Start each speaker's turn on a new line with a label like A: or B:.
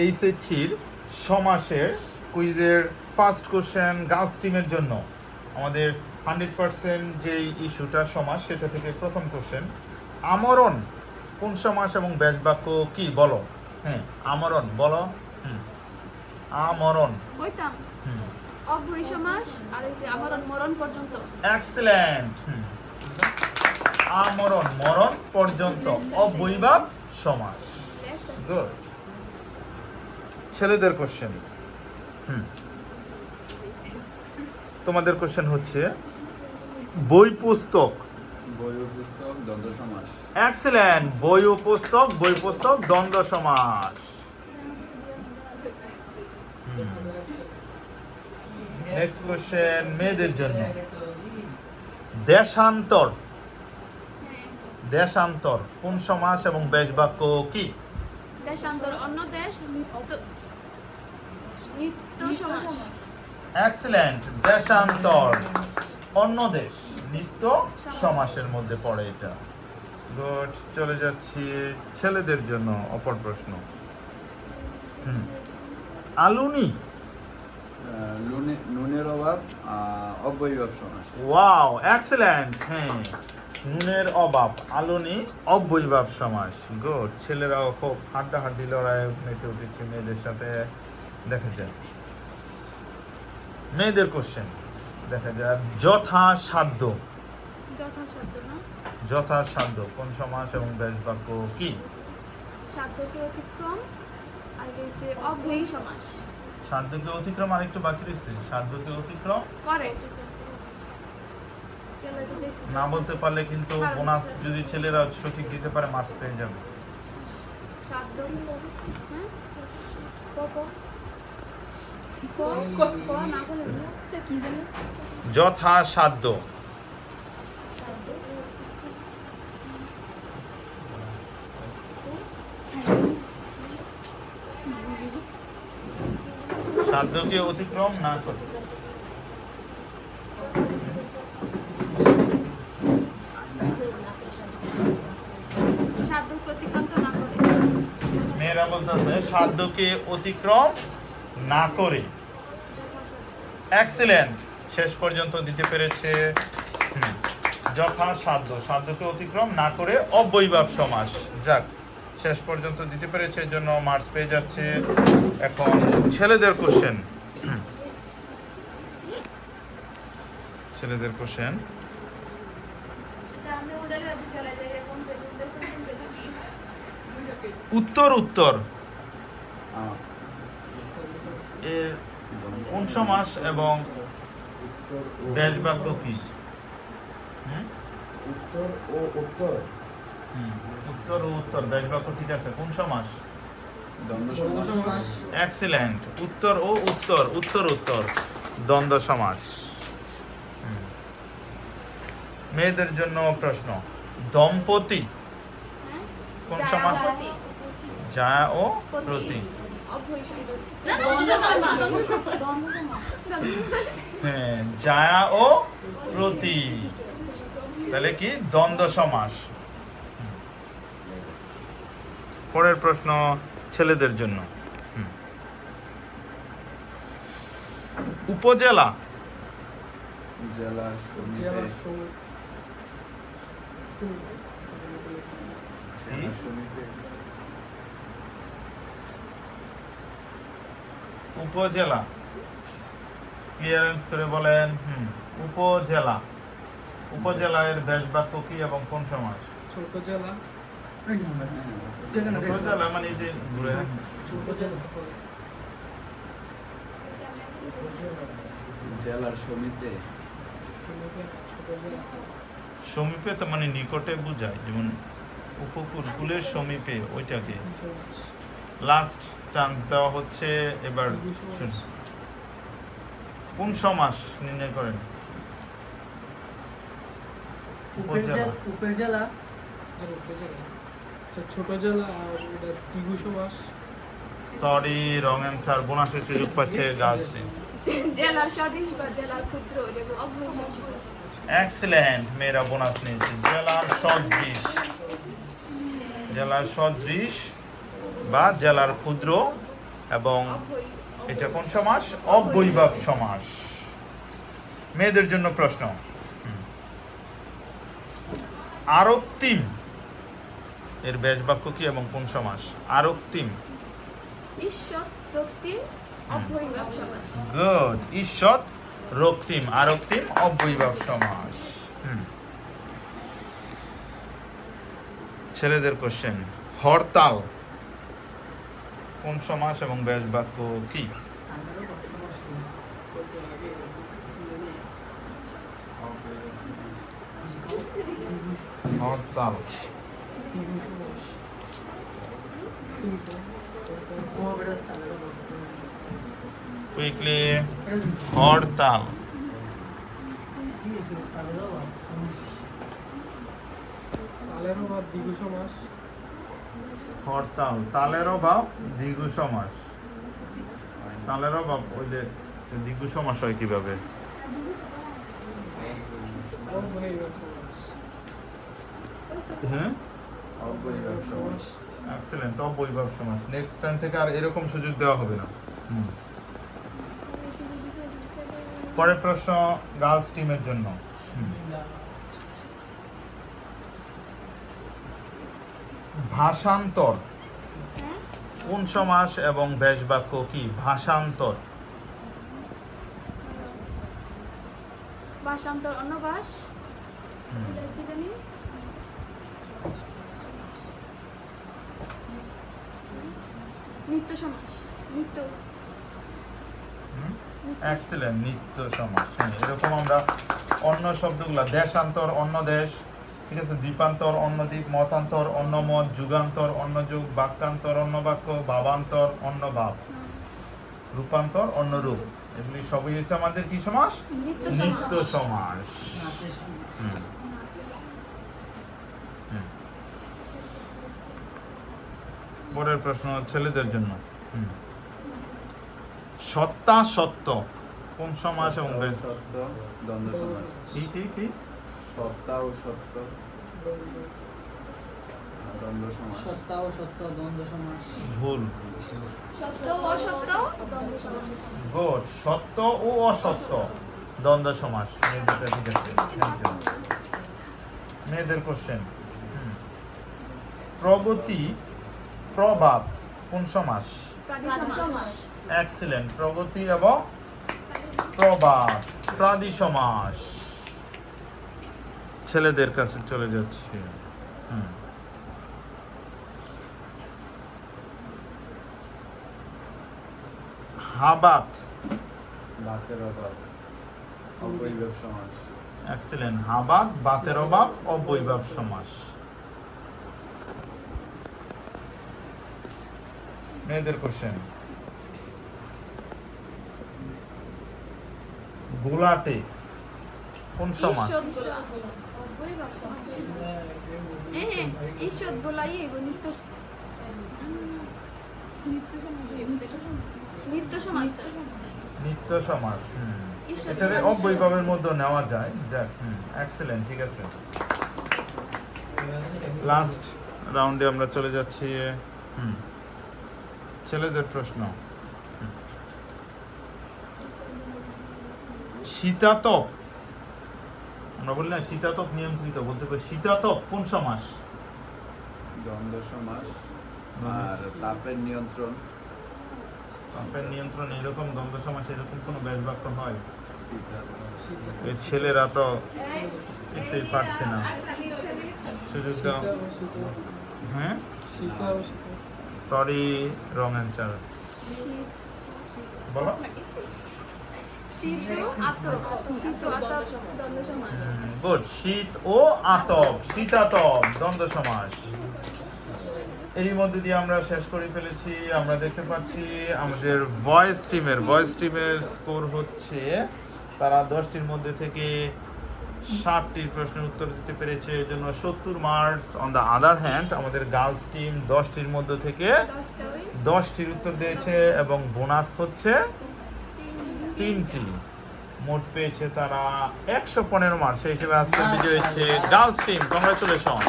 A: এইচএসসির সমাসের কুইজের first question girls টিমের জন্য আমাদের 100% যেই ইস্যুটা সমাস সেটা থেকে প্রথম কোশ্চেন। আমরণ কোন সমাস এবং ব্যাস বাক্য কি বলো? হ্যাঁ, আমরণ বলো। আমরণ
B: বইতাম অব্যয়ী সমাস আর এই যে আমরণ মরণ পর্যন্ত।
A: এক্সেলেন্ট। আমরণ মরণ পর্যন্ত অব্যয়ীভাব সমাস। গুড। ছেলেদের কোশ্চেন। তোমাদের কোশ্চেন হচ্ছে বই পুস্তক।
C: বই ও পুস্তক দ্বন্দ্ব সমাস।
A: এক্সেলেন্ট। বই ও পুস্তক, বই পুস্তক দ্বন্দ্ব সমাস। নেক্সট কোশ্চেন মেয়েদের জন্য। দেশান্তর। দেশান্তর কোন সমাস এবং ব্যাস বাক্য কি?
B: দেশান্তর অন্য দেশ নিত্য সমাস।
A: এক্সেলেন্ট। দেশান্তর অন্য দেশ নিত্য সমাসের মধ্যে পড়ে এটা। গুড। চলে যাচ্ছি ছেলেদের জন্য অপর প্রশ্ন। আলুনি।
C: নুনের অভাব অব্যয়ীভাব সমাস।
A: Wow, excellent. হ্যাঁ, নুনের অভাব আলুনি অব্যয়ীভাব সমাস। গুড। ছেলেরাও খুব হাড্ডাহাড্ডি লড়াই মেতে উঠেছে মেয়েদের সাথে। দেখা যায় মেয়েদের কোশ্চেন। দেখা যায় যথাসাধ্য।
B: যথাসাধ্য না?
A: যথাসাধ্য কোন সমাস এবং ব্যাস বাক্য কি?
B: সাধ্যকে অতিক্রম আর রয়েছে অব্যয়ী সমাস।
A: সাধ্যকে অতিক্রম আরেকটু বাকি রয়েছে। সাধ্যকে অতিক্রম
B: করে
A: না বলতে পারলে কিন্তু বোনাস যদি ছেলেরা সঠিক দিতে পারে মার্কস পেয়ে যাবে।
B: সাধ্য
A: যথাসাধ্য। সাধ্যকে অতিক্রম না করে।
B: সাধ্যকে অতিক্রম না করে।
A: মেয়েরা বলতেছে সাধ্যকে অতিক্রম না করে। এক্সিলেন্ট। শেষ পর্যন্ত দিতে পেরেছে। যথাসাধ্য সাধ্যকে অতিক্রম না করে অব্যয়ীভাব সমাস। যাক, শেষ পর্যন্ত দিতে পেরেছে, এর জন্য মার্কস পেয়ে যাচ্ছে। এখন ছেলেদের কোশ্চেন। ছেলেদের কোশ্চেন। উত্তর উত্তর এর কোন সমাস এবং ব্যাস বাক্য কি?
C: উত্তর ও উত্তর।
A: উত্তর ও উত্তর ব্যাস বাক্য ঠিক আছে। কোন সমাস?
C: দ্বন্দ্ব সমাস।
A: এক্সিলেন্ট। উত্তর ও উত্তর, উত্তর উত্তর দ্বন্দ্ব সমাস। মেয়েদের জন্য প্রশ্ন। দম্পতি কোন সমাস? জায়া ও প্রতি। হ্যাঁ, জায়া ও প্রতি, তাহলে কি দ্বন্দ্ব সমাস। পরের প্রশ্ন ছেলেদের জন্য। উপজেলা।
C: জেলার সমিতি।
A: উপজেলা ক্লিয়ারেন্স করে বলেন। উপজেলা। উপজেলা এর ব্যাস বাক্য কি এবং কোন সমাস?
D: ছোট জেলা।
A: ছোট জেলা মানে এই যে ঘুরে
C: জেলার সমিতি।
A: সমীপে তো মানে নিকটে বোঝায়, যেমন উপকূলের সমীপে, ওইটাকে। লাস্ট চান্স দেওয়া হচ্ছে। এবার কোন সমাস নির্ণয় করেন? উপজেলা।
D: উপজেলা ছোট জেলা আর এটা দ্বিগু সমাস।
A: Sorry, wrong answer. বোনাসের সুযোগ পাচ্ছে গার্লস টিম।
B: জেলার সদৃশ বা জেলার ক্ষুদ্র এবং অব্যয়ী সমাস।
A: এক্সিলেন্ট। মেয়েরা বোনাস নিয়েছে। জেলার সদৃশ, জেলার সদৃশ বা জেলার ক্ষুদ্র এবং
B: অব্যয়
A: এটা কোন সমাস? অব্যয়ীভাব সমাস। মেয়েদের জন্য প্রশ্ন, আরক্তিম এর ব্যাস বাক্য কি এবং কোন সমাস? আরক্তিম,
B: ঈশ্বর রক্তিম অব্যয়ীভাব সমাস।
A: গুড, ঈষৎ রক্তিম, আরক্তিম অব্যয়ীভাব সমাস। ছেলেদের কোশ্চেন, হরতাল কোন সমাস এবং ব্যাস বাক্য কি? হরতাল,
D: ত্রিভু সমাস
A: কুইকলি, হরতাল,
D: তালের অভাব দ্বিগু সমাস।
A: হরতাল তালের অভাব দ্বিগু সমাস। তালের অভাব ওই যে দ্বিগু সমাস হয় কিভাবে?
D: অব্যয়ীভাব সমাস।
A: হ্যাঁ,
C: অব্যয়ীভাব সমাস।
A: এক্সেলেন্ট, অব্যয়ীভাব সমাস। নেক্সট টাইম থেকে আর এরকম সুযোগ দেওয়া হবে না। পরের প্রশ্ন গার্লস টিমের জন্য। ভাষান্তর
B: হ্যাঁ
A: কোন সমাস এবং ব্যাস বাক্য কি? ভাষান্তর,
B: ভাষান্তর অন্যভাষ কি জানি নিত্য সমাস নিত্য
A: এক্সেলেন্ট, নিত্য সমাস। হ্যাঁ, এরকম আমরা অন্য শব্দগুলো, দেশান্তর অন্য দেশ, ঠিক আছে, দ্বীপান্তর অন্য দ্বীপ, মতান্তর অন্য মত, যুগান্তর অন্য যুগ, বাক্যান্তর অন্য বাক্য, ভাবান্তর অন্য ভাব, রূপান্তর অন্য রূপ, এগুলি সবই হচ্ছে আমাদের কি সমাস? নিত্য সমাস। হুম। হুম। পরের প্রশ্ন ছেলেদের জন্য। সত্তা সত্য কোন সমাস এবং ব্যাস?
C: সত্য দ্বন্দ্ব সমাস।
A: কি?
C: সত্তা ও সত্য দ্বন্দ্ব সমাস।
D: সত্তা ও সত্য দ্বন্দ্ব সমাস।
A: ভুল।
B: সত্য ও অসত্য দ্বন্দ্ব সমাস।
A: গুড, সত্য ও অসত্য দ্বন্দ্ব সমাস। মেয়েদেরটা ঠিক আছে, থ্যাংক ইউ। মেয়েদের কোশ্চেন, প্রগতি প্রবাদ কোন সমাস?
B: প্রাদি সমাস।
A: এক্সিলেন্ট, প্রগতি এবং প্রবাদ প্রাদি সমাস। ছেলেদের কাছে চলে যাচ্ছে। হাবাত,
C: বাতের অভাব অব্যয়ীভাব সমাস।
A: এক্সিলেন্ট, হাবাত বাতের অভাব অব্যয়ীভাব সমাস। মেয়েদের কোশ্চেন, গোলাটে কোন সমাস?
B: অব্যয়ীভাব সমাস। হ্যাঁ ঈশ্বর বলাই নিত্য নিত্য সমাস।
A: নিত্য সমাস।
B: ঈশ্বর
A: এটারে অব্যয়ীভাবের মধ্যে নেওয়া যায়। যাক, এক্সেলেন্ট, ঠিক আছে। লাস্ট রাউন্ডে আমরা চলে যাচ্ছি। ছেলেদের প্রশ্ন, শীতাতপ, আমরা বলি না শীতাতপ নিয়ন্ত্রিত, বলতে পারি শীতাতপ কোন সমাস?
C: দ্বন্দ্ব সমাস। আর তাপের নিয়ন্ত্রণ।
A: তাপের নিয়ন্ত্রণ এরকম দ্বন্দ্ব সমাস, এরকম কোনো ব্যাস বাক্য হয়?
C: শীতাতপ।
A: এই ছেলেরা তো কিছুই পারছে না, সুযোগ দাও।
D: সীতা ও শীত।
A: হ্যাঁ,
D: সীতা ও শীত।
A: Sorry, wrong answer. বলো।
B: শীত ও আতপ শীত ও আতপ দ্বন্দ্ব সমাস।
A: গুড, শীত ও আতপ, শীতাতপ দ্বন্দ্ব সমাস। এরই মধ্যে দিয়ে আমরা শেষ করে ফেলেছি। আমরা দেখতে পাচ্ছি আমাদের ভয়েস টিমের স্কোর হচ্ছে, তারা 10টির মধ্যে থেকে 60টির প্রশ্নের উত্তর দিতে পেরেছে, এর জন্য 70 marks. On the other hand আমাদের গার্লস টিম 10টির মধ্যে থেকে 10টির উত্তর দিয়েছে এবং বোনাস হচ্ছে 3টি। মোট পেয়েছে তারা 115 মার্কস। সেই হিসেবে আজকের বিজয়ী হচ্ছে গার্লস টিম। কংগ্রাচুলেশন।